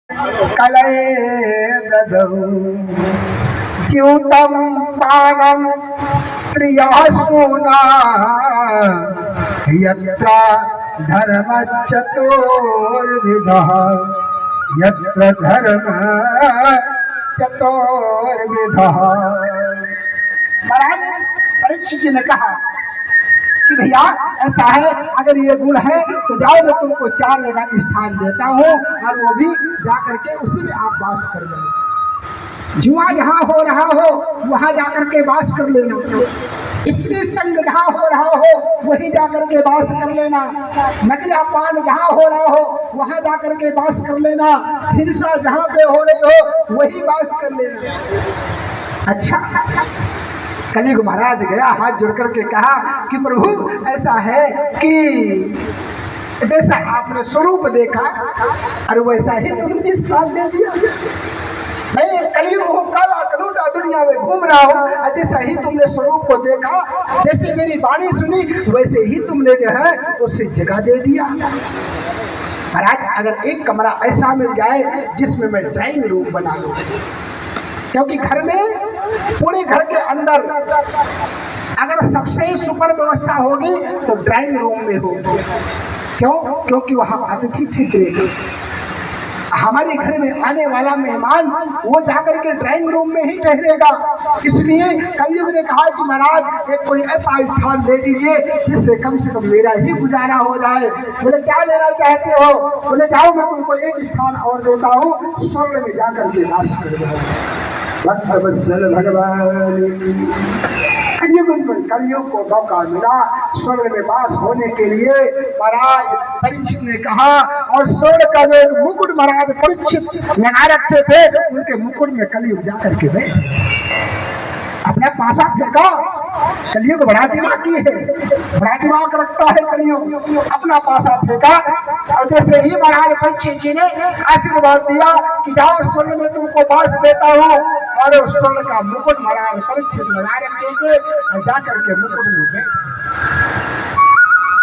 कलये ददौ ज्यूतं पानं त्रियासूना यत्र धर्मश्चतुर्विधः यत्र धर्मश्चतुर्विधः। महाराज परीक्षित जी ने कहा कि भैया ऐसा है, अगर ये गुण है तो जाओ, मैं तुमको 4 जगह स्थान देता हूँ और वो भी जाकर के उसी में आप वास कर लेना। जुआ जहाँ हो रहा हो वहाँ जाकर के वास कर लेना, स्त्री संग जहाँ हो रहा हो वहीं जाकर के वास कर लेना, मदिरापान जहाँ हो रहा हो वहाँ जाकर के वास कर लेना, हिंसा जहाँ पे हो रही हो वही वास कर लेना। अच्छा, कलयुग महाराज गया, हाथ जोड़ करके कहा कि प्रभु ऐसा है कि जैसा आपने स्वरूप देखा और वैसा ही तुमने स्थान दे दिया। मैं कलयुग हूँ, काला कलूटा दुनिया में घूम रहा हूँ, जैसा ही तुमने स्वरूप को देखा, जैसे मेरी वाणी सुनी वैसे ही तुमने जो है उससे जगह दे दिया। महाराज अगर एक कमरा ऐसा मिल जाए जिसमें मैं ड्राइंग रूम बना लूँ, क्योंकि घर में पूरे घर के अंदर अगर सबसे सुपर व्यवस्था होगी तो ड्राइंग रूम में होगी। क्यों? क्योंकि वहाँ अतिथि ठीक रहेगी। हमारे घर में आने वाला मेहमान वो जाकर के ड्राइंग रूम में ही ठहरेगा। इसलिए कलयुग ने कहा कि महाराज एक कोई ऐसा स्थान दे दीजिए जिससे कम से कम मेरा ही गुजारा हो जाए। बोले क्या लेना चाहते हो? बोले जाओ, मैं तुमको एक स्थान और देता हूँ, स्वर्ग में जाकर के वास कर दो। भगवान कलयुग को मौका मिला स्वर्ग में वास होने के लिए। महाराज परीक्षित ने कहा, और स्वर्ग का जो एक मुकुट महाराज परीक्षित लगा रखे थे, उनके मुकुट में कलयुग जाकर के बैठे, अपना पासा फेंका। कलयुग बड़ा दिमागी है, बड़ा दिमाग रखता है कलयुग। अपना पासा फेंका और जैसे ही महाराज परीक्षित जी ने आशीर्वाद दिया कि जाओ स्वर्ग में तुमको वास देता हूँ, और उस स्वर्ण का मुकुट महाराज परीक्षित लगा रखे थे और जाकर के मुकुट में बैठे।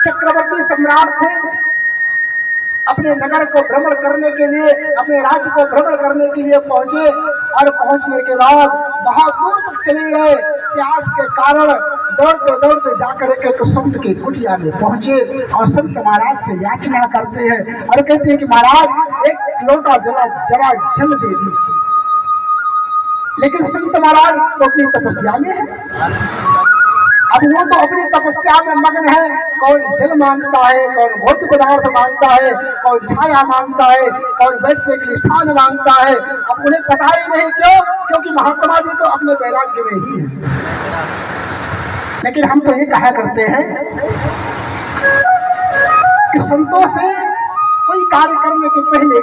चक्रवर्ती सम्राट थे, अपने नगर को भ्रमण करने के लिए, अपने राज्य को भ्रमण करने के लिए पहुंचे, और पहुंचने के बाद बहुत दूर तक चले गए। प्यास के कारण दौड़ते दौड़ते जाकर के तो संत की कुटिया में पहुंचे और संत महाराज से याचना करते हैं और कहते हैं कि महाराज एक लोटा जरा जल दे दीजिए। लेकिन संत महाराज तो अपनी तपस्या में, अब वो तो अपनी तपस्या में मग्न है। कौन जल मांगता है, कौन भौतिक पदार्थ मांगता है, कौन छाया मांगता है, कौन बैठने के स्थान मांगता है। अब उन्हें पता ही नहीं, क्यों? क्योंकि महात्मा जी तो अपने वैराग्य में ही है। लेकिन हम तो ये कहा करते हैं कि संतों से कोई कार्य करने के पहले